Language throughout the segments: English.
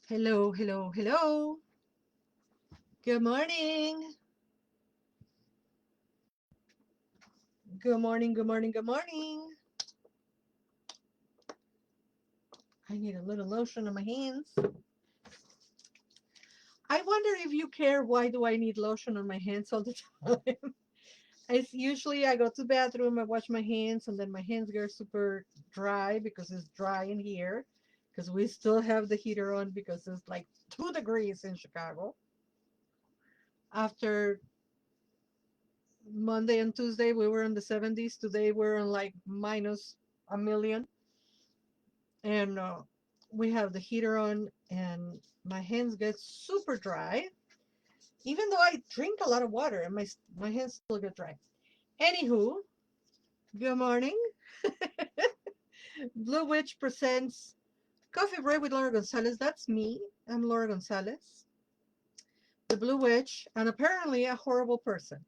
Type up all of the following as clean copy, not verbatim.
Hello, hello, hello. Good morning. Good morning, good morning, good morning. I need a little lotion on my hands. I wonder if you care, why do I need lotion on my hands all the time? It's usually I go to the bathroom, I wash my hands, and then my hands get super dry because it's dry in here. Because we still have the heater on because it's like 2 degrees in Chicago. After Monday and Tuesday, we were in the 70s. Today, we're in like minus a million. And we have the heater on, and my hands get super dry. Even though I drink a lot of water, and my hands still get dry. Anywho, good morning. Blue Witch presents Coffee Break with Laura González. That's me. I'm Laura González, the Blue Witch, and apparently a horrible person.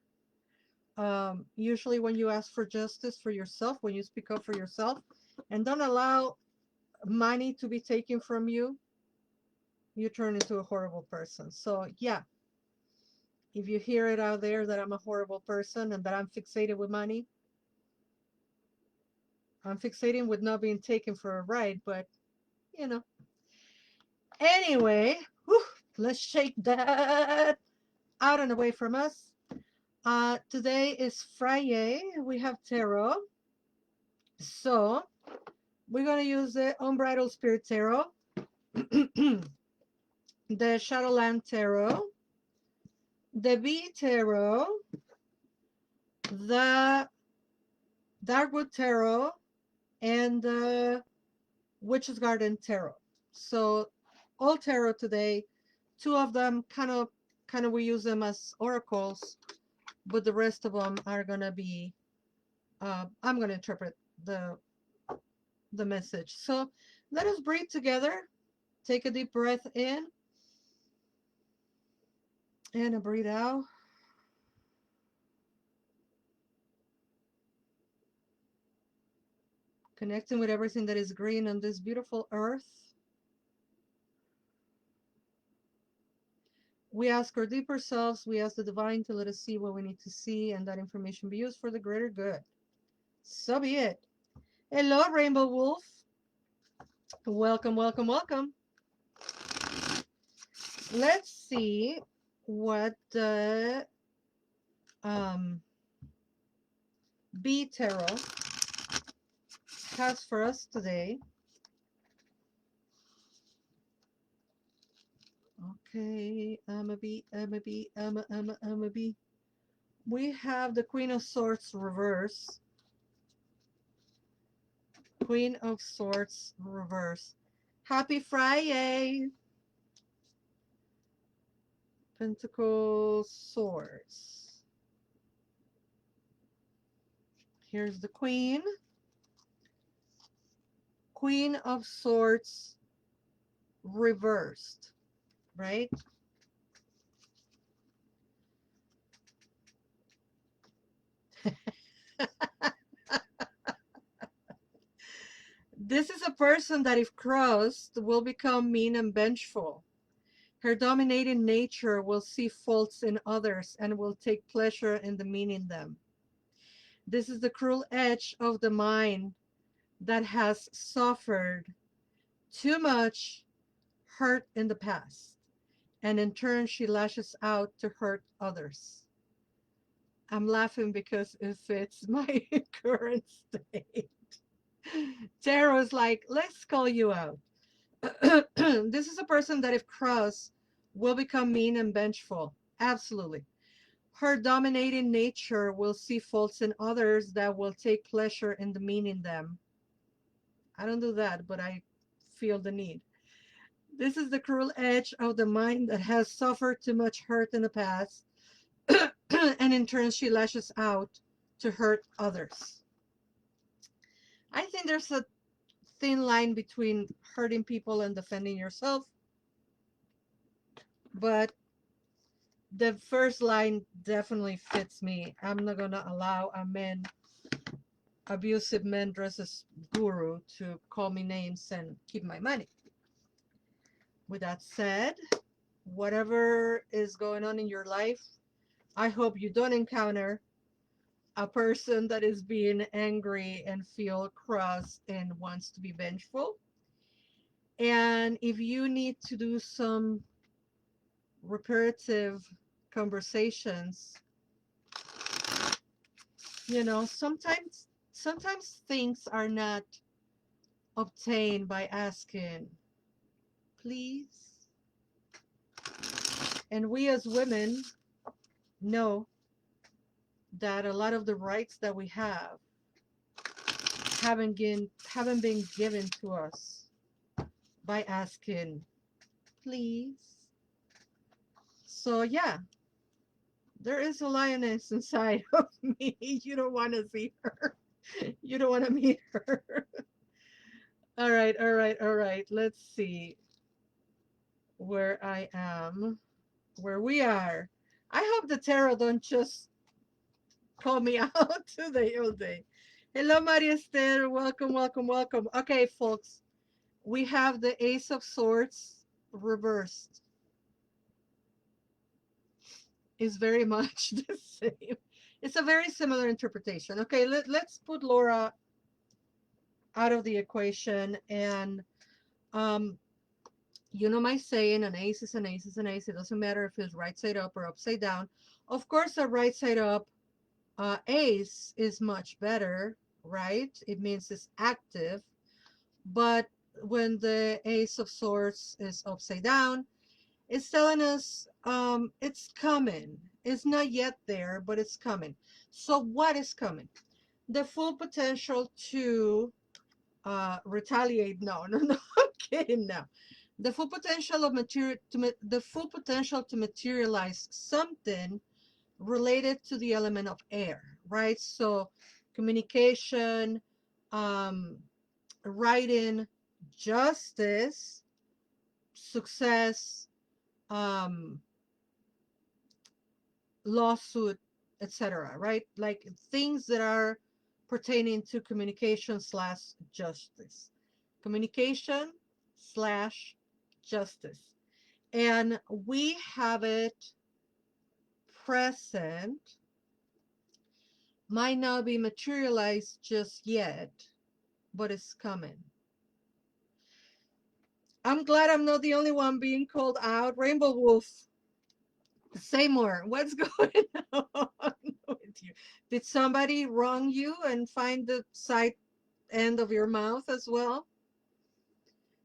Usually, when you ask for justice for yourself, when you speak up for yourself, and don't allow money to be taken from you, you turn into a horrible person. So, yeah, if you hear it out there that I'm a horrible person and that I'm fixated with money, I'm fixated with not being taken for a ride, but you know. Anyway, whew, let's shake that out and away from us. Today is Friday. We have tarot. So we're going to use the Unbridled Spirit Tarot, the Shadowland Tarot, the Bee Tarot, the Darkwood Tarot, and the Witch's Garden Tarot. So all tarot today. Two of them kind of we use them as oracles, but the rest of them are gonna be I'm gonna interpret the message. So let us breathe together. Take a deep breath in and a breathe out. Connecting with everything that is green on this beautiful earth. We ask our deeper selves, we ask the divine to let us see what we need to see, and that information be used for the greater good. So be it. Hello, Rainbow Wolf. Welcome, welcome, welcome. Let's see what the Bee Tarot has for us today. Okay, I'm a bee, I'm a bee, I'm a bee. We have the Queen of Swords reverse. Queen of Swords reverse. Happy Friday. Pentacle Swords. Here's the Queen. Queen of Swords reversed, right? This is a person that, if crossed, will become mean and vengeful. Her dominating nature will see faults in others and will take pleasure in demeaning them. This is the cruel edge of the mind that has suffered too much hurt in the past, and in turn she lashes out to hurt others. I'm laughing because it fits my current state. Tarot's like, let's call you out. This is a person that, if crossed, will become mean and vengeful. Absolutely. Her dominating nature will see faults in others that will take pleasure in demeaning them. I don't do that, but I feel the need. This is the cruel edge of the mind that has suffered too much hurt in the past, and in turn she lashes out to hurt others. I think there's a thin line between hurting people and defending yourself, but the first line definitely fits me. I'm not gonna allow abusive men dressed as guru to call me names and keep my money. With that said, whatever is going on in your life, I hope you don't encounter a person that is being angry and feel cross and wants to be vengeful. And if you need to do some reparative conversations, sometimes things are not obtained by asking, please. And we as women know that a lot of the rights that we have haven't been given to us by asking, please. So yeah, there is a lioness inside of me. You don't want to see her. You don't want to meet her. All right, all right, all right. Let's see where I am, where we are. I hope the tarot don't just call me out today all day. Hello, Maria Esther. Welcome, welcome, welcome. Okay, folks, we have the Ace of Swords reversed. Is very much the same. It's a very similar interpretation. Okay, let's put Laura out of the equation. And um, you know my saying, an ace is an ace is an ace. It doesn't matter if it's right side up or upside down. Of course, a right side up ace is much better, right? It means it's active. But when the Ace of Swords is upside down, it's telling us it's coming. It's not yet there, but it's coming. So what is coming? The full potential to retaliate. No, no, no. I'm kidding now. The full potential of the full potential to materialize something related to the element of air, right? So communication, um, writing, justice, success, um, lawsuit, etc. Right? Like things that are pertaining to communication slash justice. Communication slash justice. And we have it present, might not be materialized just yet, but it's coming. I'm glad I'm not the only one being called out. Rainbow Wolf, say more. What's going on with you? Did somebody wrong you and find the side end of your mouth as well?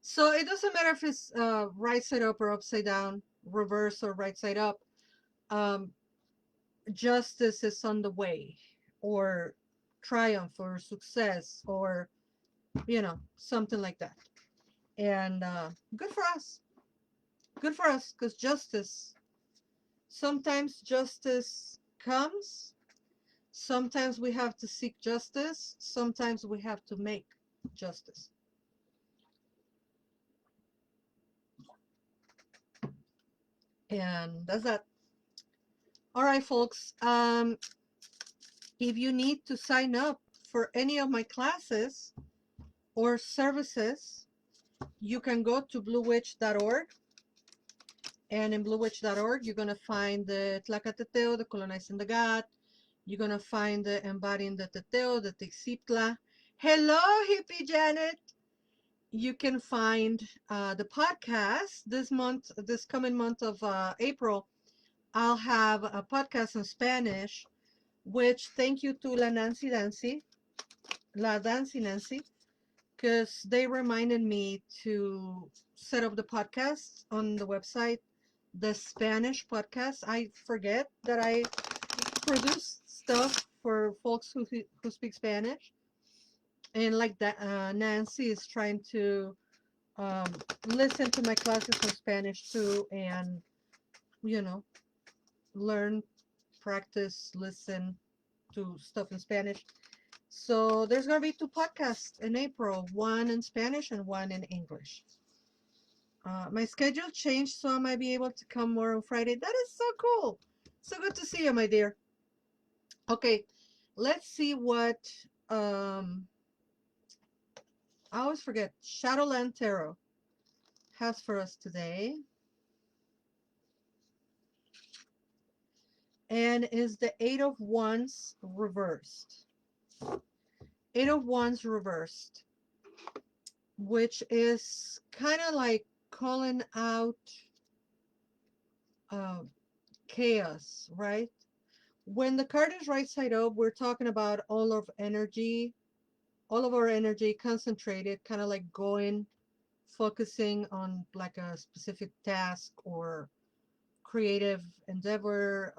So it doesn't matter if it's right side up or upside down, reverse or right side up. Um, justice is on the way, or triumph, or success, or something like that. And good for us. Good for us, because sometimes justice comes. Sometimes we have to seek justice. Sometimes we have to make justice. And that's that. All right, folks. If you need to sign up for any of my classes or services, you can go to bluewitch.org. And in bluewitch.org, you're going to find the Teteoh, the colonizing the God. You're going to find the embodying the Teteoh, the Tixitla. Hello, hippie Janet. You can find the podcast this coming month of April. I'll have a podcast in Spanish, which thank you to La Nancy, because they reminded me to set up the podcast on the website, the Spanish podcast. I forget that I produce stuff for folks who speak Spanish, and like that, Nancy is trying to um, listen to my classes in Spanish too, and you know, learn, practice, listen to stuff in Spanish. So there's gonna be 2 podcasts in April, one in Spanish and one in English. My schedule changed, so I might be able to come more on Friday. That is so cool. So good to see you, my dear. Okay, let's see what I always forget. Shadowland Tarot has for us today, and is the Eight of Wands reversed. Eight of Wands reversed, which is kind of like calling out uh, chaos, right? When the card is right side up, we're talking about all of our energy concentrated, kind of like going, focusing on like a specific task or creative endeavor,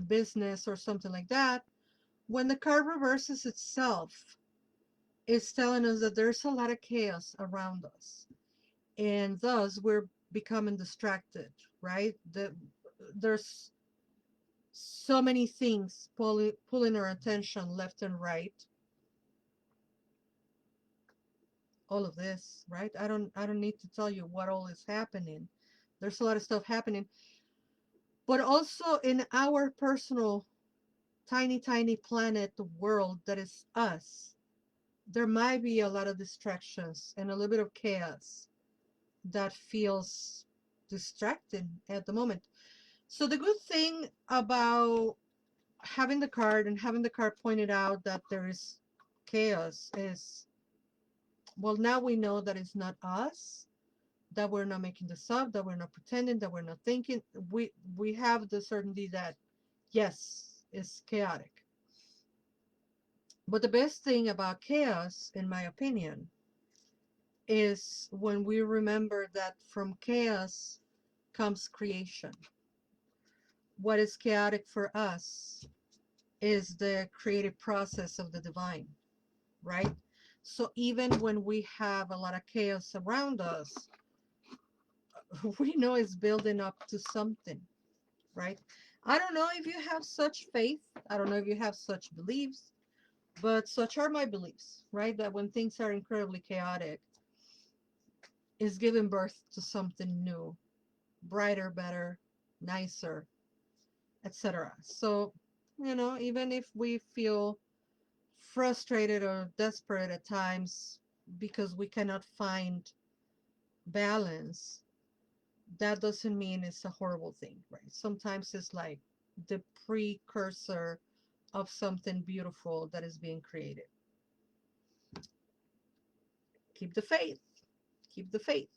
business or something like that. When the card reverses itself, it's telling us that there's a lot of chaos around us, and thus we're becoming distracted, right? There's so many things pulling our attention left and right. All of this, right? I don't need to tell you what all is happening. There's a lot of stuff happening, but also in our personal tiny planet world that is us, there might be a lot of distractions and a little bit of chaos that feels distracting at the moment. So the good thing about having the card and having the card pointed out that there is chaos is, well, now we know that it's not us, that we're not making this up, that we're not pretending, that we're not thinking. We have the certainty that yes, it's chaotic. But the best thing about chaos, in my opinion, is when we remember that from chaos comes creation. What is chaotic for us is the creative process of the divine, right? So even when we have a lot of chaos around us, we know it's building up to something, right? I don't know if you have such faith. I don't know if you have such beliefs, but such are my beliefs, right? That when things are incredibly chaotic, is giving birth to something new, brighter, better, nicer, etc. So, even if we feel frustrated or desperate at times because we cannot find balance, that doesn't mean it's a horrible thing, right? Sometimes it's like the precursor of something beautiful that is being created. Keep the faith. Keep the faith.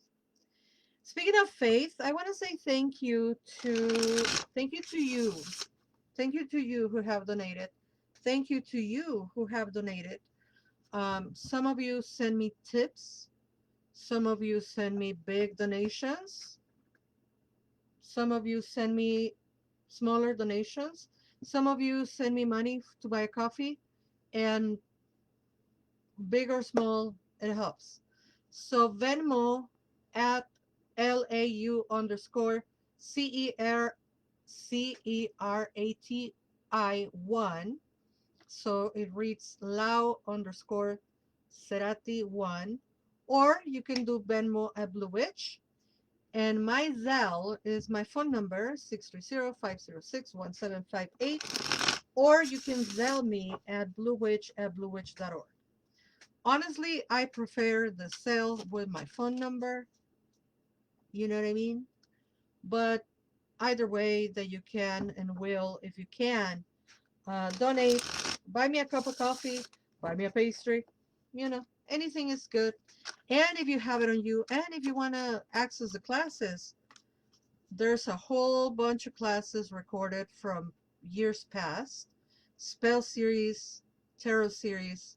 Speaking of faith, I want to say thank you to you. Thank you to you who have donated. Thank you to you who have donated. Some of you send me tips. Some of you send me big donations. Some of you send me smaller donations. Some of you send me money to buy a coffee, and big or small, it helps. So Venmo at LAU underscore CERATI1. So it reads Lau underscore Cerati1. Or you can do Venmo at bluewitch. And my Zelle is my phone number, 630-506-1758. Or you can Zelle me at bluewitch@bluewitch.org. Honestly, I prefer the Zelle with my phone number. You know what I mean? But either way that you can and will, if you can, donate, buy me a cup of coffee, buy me a pastry, anything is good. And if you have it on you, and if you want to access the classes, there's a whole bunch of classes recorded from years past. Spell series, tarot series,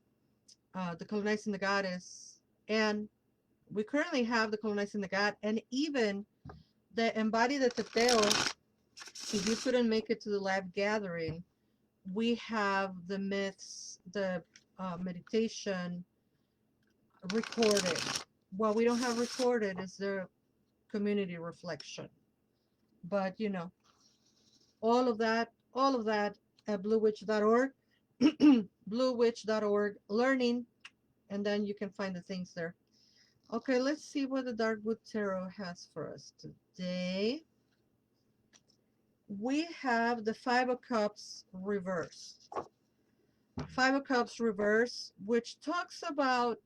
the Colonizing the Goddess, and we currently have the Colonizing the God, and even the Embody the Teteoh. If you couldn't make it to the live gathering, we have the myths, the meditation recorded. What we don't have recorded is the community reflection. But all of that at bluewitch.org, bluewitch.org, learning, and then you can find the things there. Okay, let's see what the Darkwood Tarot has for us today. We have the Five of Cups reversed. Five of Cups reversed, which talks about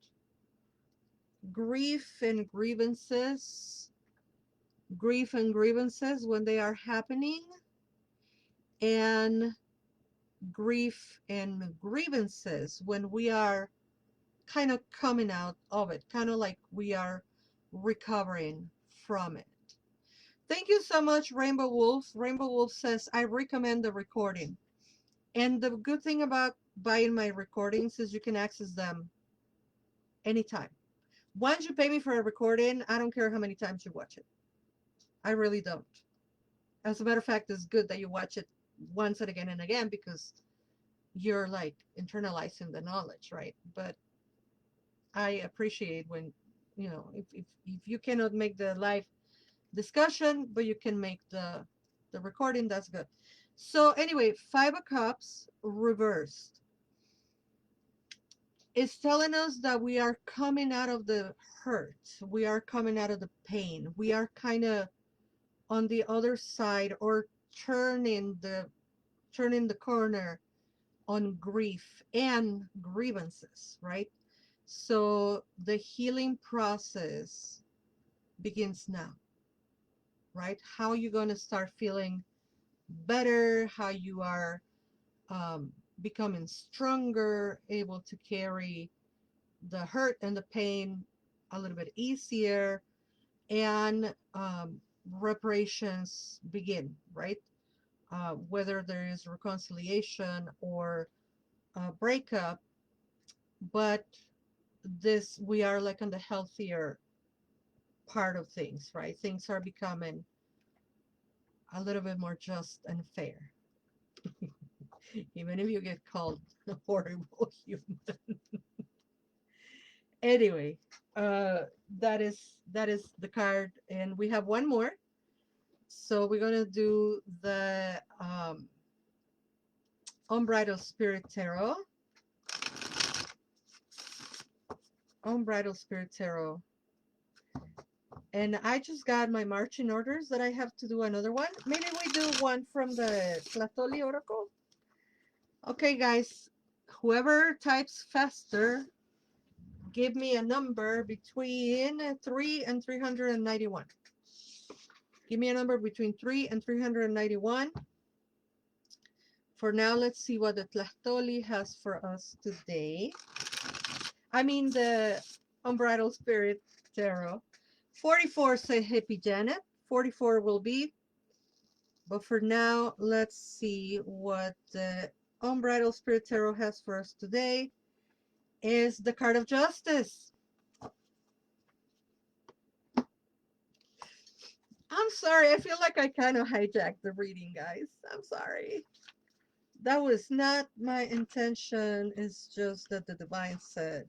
grief and grievances, grief and grievances when they are happening, and grief and grievances when we are kind of coming out of it, kind of like we are recovering from it. Thank you so much, Rainbow Wolf. Rainbow Wolf says, I recommend the recording. And the good thing about buying my recordings is you can access them anytime. Once you pay me for a recording, I don't care how many times you watch it. I really don't. As a matter of fact, it's good that you watch it once and again because you're like internalizing the knowledge, right? But I appreciate when, if you cannot make the live discussion, but you can make the recording, that's good. So anyway, Five of Cups reversed is telling us that we are coming out of the hurt. We are coming out of the pain. We are kind of on the other side, or turning the corner on grief and grievances, right? So the healing process begins now, right? How you going to start feeling better, how you are becoming stronger, able to carry the hurt and the pain a little bit easier, and reparations begin, right? Whether there is reconciliation or breakup, but we are like on the healthier part of things, right? Things are becoming a little bit more just and fair, even if you get called a horrible human. Anyway, that is the card, and we have one more. So we're gonna do the Unbridled Spirit Tarot. Unbridled Spirit Tarot. And I just got my marching orders that I have to do another one. Maybe we do one from the Tlaloc Oracle. Okay, guys. Whoever types faster, give me a number between 3 and 391. Give me a number between 3 and 391. For now, let's see what the Tlaloc has for us today. I mean, the Unbridled Spirit Tarot. 44 say Hippie Janet. 44 will be. But for now, let's see what the Unbridled Spirit Tarot has for us today. Is the card of Justice. I'm sorry. I feel like I kind of hijacked the reading, guys. I'm sorry. That was not my intention. It's just that the divine said,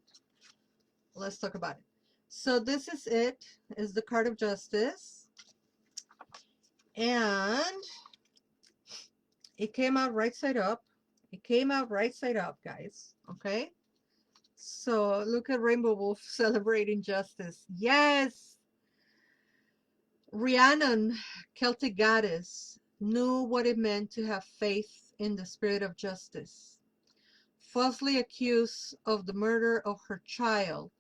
let's talk about it. So this is it. Is the card of Justice. And it came out right side up. It came out right side up, guys. Okay? So look at Rainbow Wolf celebrating justice. Yes! Rhiannon, Celtic goddess, knew what it meant to have faith in the spirit of justice. Falsely accused of the murder of her child,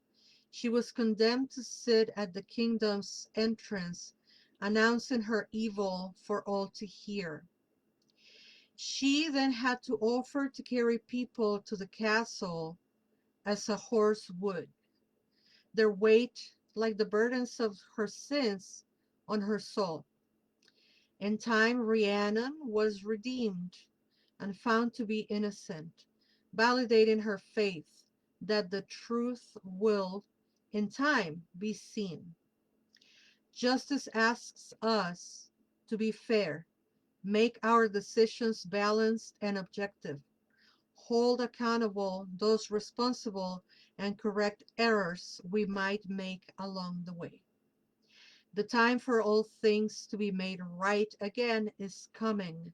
she was condemned to sit at the kingdom's entrance, announcing her evil for all to hear. She then had to offer to carry people to the castle as a horse would, their weight like the burdens of her sins on her soul. In time, Rhiannon was redeemed and found to be innocent, validating her faith that the truth will, in time, be seen. Justice asks us to be fair, make our decisions balanced and objective, hold accountable those responsible, and correct errors we might make along the way. The time for all things to be made right again is coming,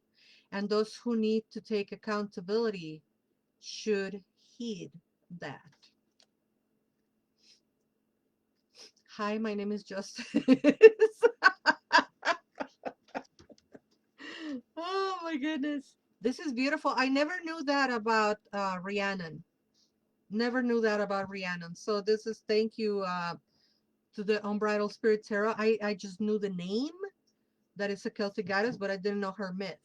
and those who need to take accountability should heed that. Hi, my name is Justice. Oh my goodness. This is beautiful. I never knew that about Rhiannon. Never knew that about Rhiannon. So this is, thank you, to the Unbridled Spirit Tarot. I just knew the name, that is a Celtic goddess, but I didn't know her myth.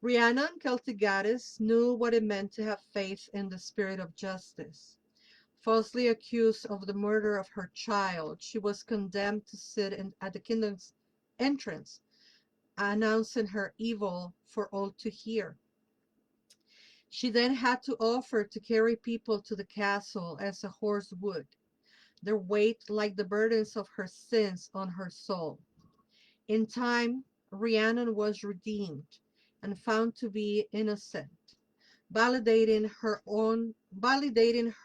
Rhiannon, Celtic goddess, knew what it meant to have faith in the spirit of justice. Falsely accused of the murder of her child, she was condemned to sit at the kingdom's entrance, announcing her evil for all to hear. She then had to offer to carry people to the castle as a horse would, their weight like the burdens of her sins on her soul. In time, Rhiannon was redeemed and found to be innocent, validating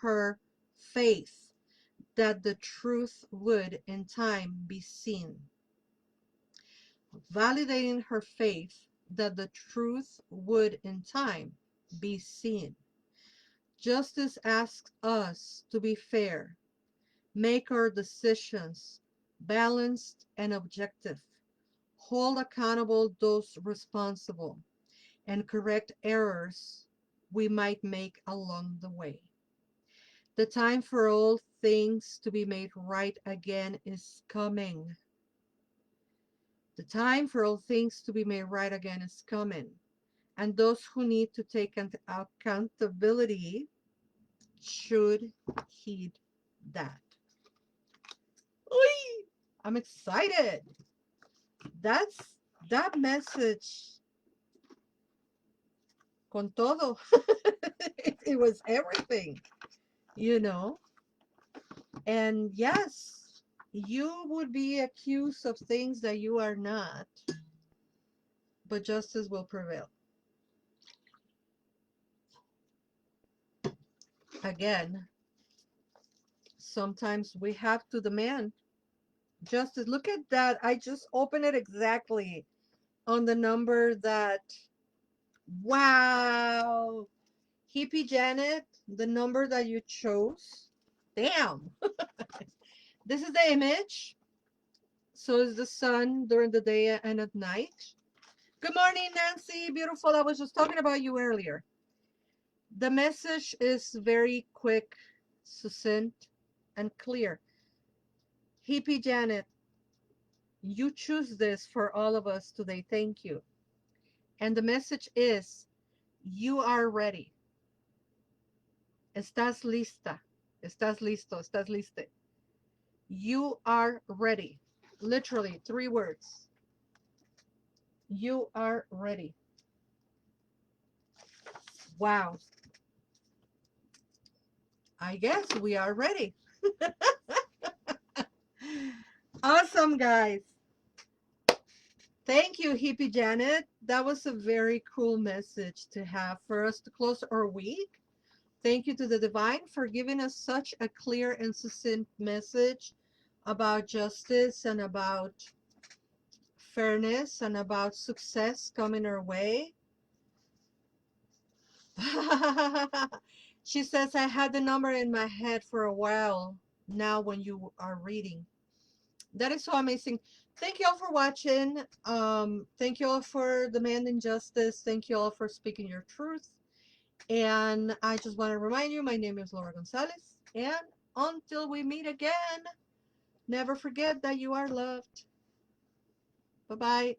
her faith that the truth would in time be seen. Validating her faith that the truth would in time be seen. Justice asks us to be fair, make our decisions balanced and objective, hold accountable those responsible, and correct errors we might make along the way. The time for all things to be made right again is coming. The time for all things to be made right again is coming. And those who need to take accountability should heed that. Oy! I'm excited. That message con todo. It was everything, you know. And yes, you would be accused of things that you are not, but justice will prevail. Again, sometimes we have to demand justice. Look at that. I just opened it exactly on the number that, wow. Hippie Janet, the number that you chose. Damn. This is the image. So is the sun during the day and at night. Good morning, Nancy. Beautiful. I was just talking about you earlier. The message is very quick, succinct, and clear. Hippie Janet, you choose this for all of us today. Thank you. And the message is, you are ready. Estás lista. Estás listo. Estás liste. You are ready. Literally, 3 words. You are ready. Wow. I guess we are ready. Awesome, guys. Thank you, Hippie Janet. That was a very cool message to have for us to close our week. Thank you to the Divine for giving us such a clear and succinct message about justice and about fairness and about success coming our way. She says, I had the number in my head for a while now when you are reading. That is so amazing. Thank you all for watching. Thank you all for demanding justice. Thank you all for speaking your truth. And I just want to remind you, my name is Laura González. And until we meet again, never forget that you are loved. Bye-bye.